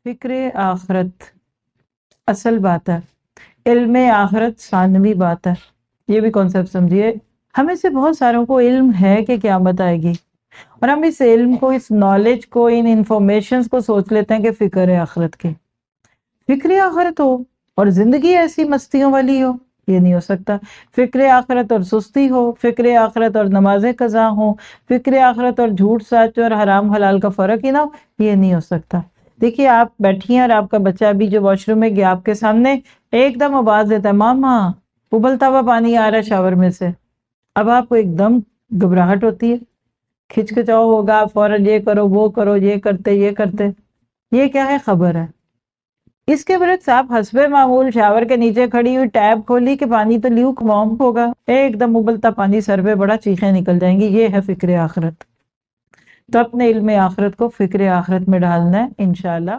فکر آخرت اصل بات ہے، علم آخرت ثانوی بات ہے. یہ بھی کانسیپٹ سمجھیے. ہمیں سے بہت ساروں کو علم ہے کہ قیامت آئے گی، اور ہم اس علم کو، اس نالج کو، ان انفارمیشنز کو سوچ لیتے ہیں کہ فکر ہے آخرت کی. فکر آخرت ہو اور زندگی ایسی مستیوں والی ہو، یہ نہیں ہو سکتا. فکر آخرت اور سستی ہو، فکر آخرت اور نماز قضا ہو، فکر آخرت اور جھوٹ سچ اور حرام حلال کا فرق ہی نہ ہو، یہ نہیں ہو سکتا. دیکھیے آپ بیٹھی ہیں اور آپ کا بچہ ابھی جو واش روم میں گیا آپ کے سامنے ایک دم آواز دیتا ہے ماما، ابلتا ہوا پانی آ رہا ہے شاور میں سے. اب آپ کو ایک دم گھبراہٹ ہوتی ہے، کھچکچاؤ ہوگا، فوراً یہ کرو وہ کرو، یہ کرتے. یہ کیا ہے؟ خبر ہے. اس کے برعکس آپ حسب معمول شاور کے نیچے کھڑی ہوئی ٹیب کھولی کہ پانی تو لیوک وارم ہوگا، ایک دم ابلتا پانی سر پہ بڑا، چیخیں نکل جائیں گی. یہ ہے فکر آخرت. تو اپنے علم آخرت کو فکر آخرت میں ڈالنا ہے انشاءاللہ.